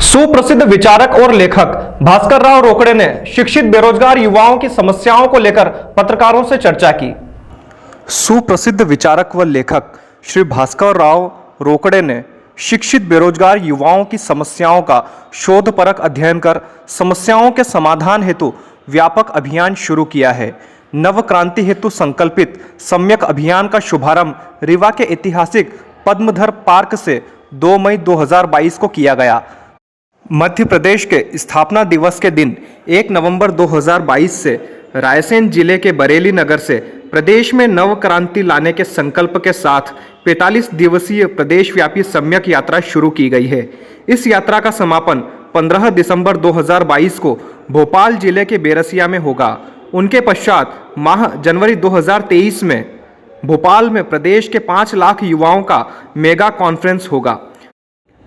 सुप्रसिद्ध विचारक और लेखक भास्कर राव रोकड़े ने शिक्षित बेरोजगार युवाओं की समस्याओं को लेकर पत्रकारों से चर्चा की। सुप्रसिद्ध विचारक व लेखक श्री भास्कर राव रोकड़े ने शिक्षित बेरोजगार युवाओं की समस्याओं का शोधपरक अध्ययन कर समस्याओं के समाधान हेतु व्यापक अभियान शुरू किया है। नव क्रांति हेतु संकल्पित सम्यक अभियान का शुभारंभ रीवा के ऐतिहासिक पद्मधर पार्क से 2 मई 2022 को किया गया। मध्य प्रदेश के स्थापना दिवस के दिन 1 नवंबर 2022 से रायसेन जिले के बरेली नगर से प्रदेश में नव क्रांति लाने के संकल्प के साथ 45 दिवसीय प्रदेशव्यापी सम्यक यात्रा शुरू की गई है। इस यात्रा का समापन 15 दिसंबर 2022 को भोपाल जिले के बेरसिया में होगा। उनके पश्चात माह जनवरी 2023 में भोपाल में प्रदेश के 5 लाख युवाओं का मेगा कॉन्फ्रेंस होगा।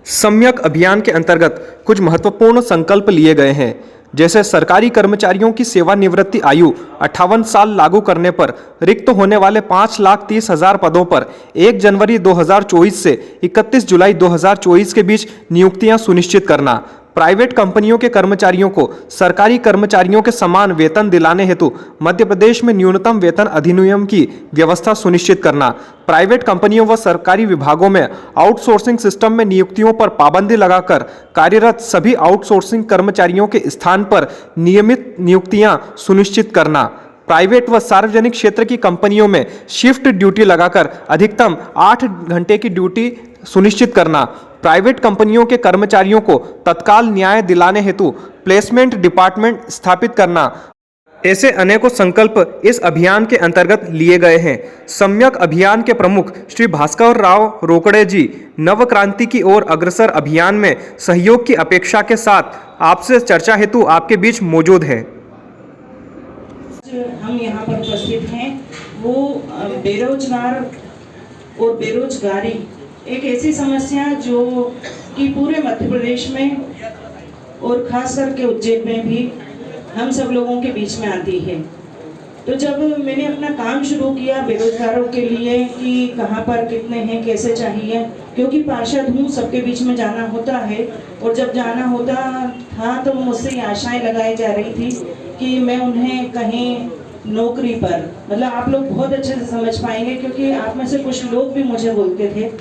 सम्यक अभियान के अंतर्गत कुछ महत्वपूर्ण संकल्प लिए गए हैं, जैसे सरकारी कर्मचारियों की सेवानिवृत्ति आयु 58 साल लागू करने पर रिक्त होने वाले 5,30,000 पदों पर 1 जनवरी 2024 से 31 जुलाई 2024 के बीच नियुक्तियां सुनिश्चित करना, प्राइवेट कंपनियों के कर्मचारियों को सरकारी कर्मचारियों के समान वेतन दिलाने हेतु मध्य प्रदेश में न्यूनतम वेतन अधिनियम की व्यवस्था सुनिश्चित करना, प्राइवेट कंपनियों व सरकारी विभागों में आउटसोर्सिंग सिस्टम में नियुक्तियों पर पाबंदी लगाकर कार्यरत सभी आउटसोर्सिंग कर्मचारियों के स्थान पर नियमित नियुक्तियां सुनिश्चित करना, प्राइवेट व सार्वजनिक क्षेत्र की कंपनियों में शिफ्ट ड्यूटी लगाकर अधिकतम 8 घंटे की ड्यूटी सुनिश्चित करना, प्राइवेट कंपनियों के कर्मचारियों को तत्काल न्याय दिलाने हेतु प्लेसमेंट डिपार्टमेंट स्थापित करना। ऐसे अनेकों संकल्प इस अभियान के अंतर्गत लिए गए हैं। सम्यक अभियान के प्रमुख श्री भास्कर राव रोकड़े जी नव क्रांति की ओर अग्रसर अभियान में सहयोग की अपेक्षा के साथ आपसे चर्चा हेतु आपके बीच मौजूद है। हम यहाँ पर उपस्थित हैं वो बेरोजगार और बेरोजगारी एक ऐसी समस्या जो कि पूरे मध्य प्रदेश में और खास करके उज्जैन में भी हम सब लोगों के बीच में आती है। तो जब मैंने अपना काम शुरू किया बेरोजगारों के लिए कि कहाँ पर कितने हैं कैसे चाहिए, क्योंकि पार्षद हूँ सबके बीच में जाना होता है और जब जाना होता था तो मुझसे आशाएं लगाई जा रही थी कि मैं उन्हें कहीं नौकरी पर, मतलब आप लोग बहुत अच्छे से समझ पाएंगे क्योंकि आप में से कुछ लोग भी मुझे बोलते थे।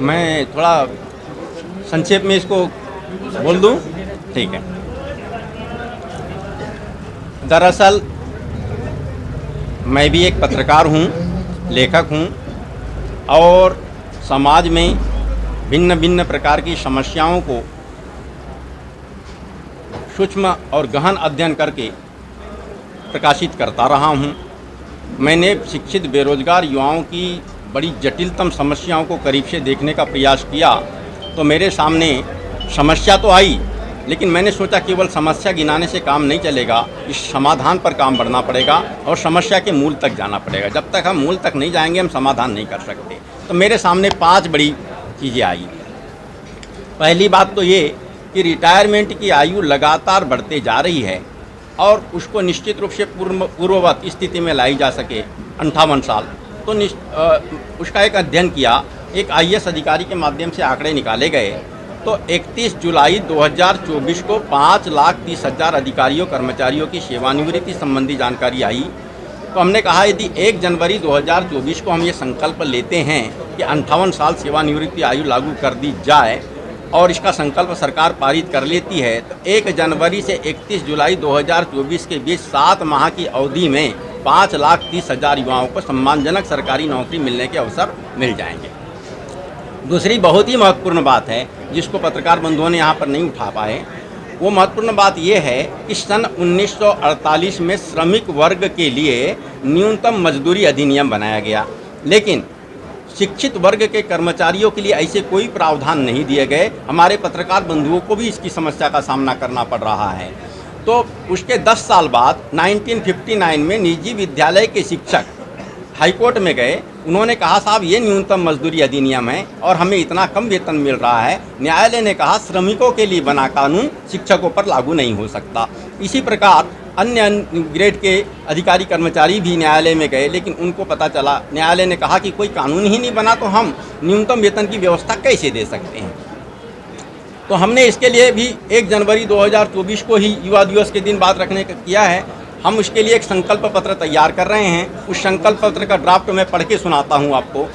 मैं थोड़ा संक्षेप में इसको बोल दूं, ठीक है। दरअसल मैं भी एक पत्रकार हूं, लेखक हूं और समाज में भिन्न भिन्न प्रकार की समस्याओं को सूक्ष्म और गहन अध्ययन करके प्रकाशित करता रहा हूं। मैंने शिक्षित बेरोजगार युवाओं की बड़ी जटिलतम समस्याओं को करीब से देखने का प्रयास किया तो मेरे सामने समस्या तो आई, लेकिन मैंने सोचा केवल समस्या गिनाने से काम नहीं चलेगा, इस समाधान पर काम बढ़ना पड़ेगा और समस्या के मूल तक जाना पड़ेगा। जब तक हम मूल तक नहीं जाएंगे हम समाधान नहीं कर सकते। तो मेरे सामने 5 बड़ी चीज़ें आई। पहली बात तो ये कि रिटायरमेंट की आयु लगातार बढ़ते जा रही है और उसको निश्चित रूप से पूर्ववत स्थिति में लाई जा सके 58 साल। तो उसका एक अध्ययन किया, एक IAS अधिकारी के माध्यम से आंकड़े निकाले गए तो 31 जुलाई 2024 को 5,30,000 अधिकारियों कर्मचारियों की सेवानिवृत्ति संबंधी जानकारी आई। तो हमने कहा यदि 1 जनवरी 2024 को हम ये संकल्प लेते हैं कि 58 साल सेवानिवृत्ति आयु लागू कर दी जाए और इसका संकल्प सरकार पारित कर लेती है तो 1 जनवरी से 31 जुलाई 2024 के बीच 7 माह की अवधि में 5,30,000 युवाओं को सम्मानजनक सरकारी नौकरी मिलने के अवसर मिल जाएंगे। दूसरी बहुत ही महत्वपूर्ण बात है जिसको पत्रकार बंधुओं ने यहाँ पर नहीं उठा पाए, वो महत्वपूर्ण बात ये है कि सन 1948 में श्रमिक वर्ग के लिए न्यूनतम मजदूरी अधिनियम बनाया गया, लेकिन शिक्षित वर्ग के कर्मचारियों के लिए ऐसे कोई प्रावधान नहीं दिए गए। हमारे पत्रकार बंधुओं को भी इसकी समस्या का सामना करना पड़ रहा है। तो उसके 10 साल बाद 1959 में निजी विद्यालय के शिक्षक हाईकोर्ट में गए। उन्होंने कहा साहब ये न्यूनतम मजदूरी अधिनियम है और हमें इतना कम वेतन मिल रहा है। न्यायालय ने कहा श्रमिकों के लिए बना कानून शिक्षकों पर लागू नहीं हो सकता। इसी प्रकार अन्य ग्रेड के अधिकारी कर्मचारी भी न्यायालय में गए, लेकिन उनको पता चला, न्यायालय ने कहा कि कोई कानून ही नहीं बना तो हम न्यूनतम वेतन की व्यवस्था कैसे दे सकते हैं। तो हमने इसके लिए भी 1 जनवरी 2024 को ही युवा दिवस के दिन बात रखने का किया है। हम उसके लिए एक संकल्प पत्र तैयार कर रहे हैं। उस संकल्प पत्र का ड्राफ्ट मैं पढ़ के सुनाता हूं आपको।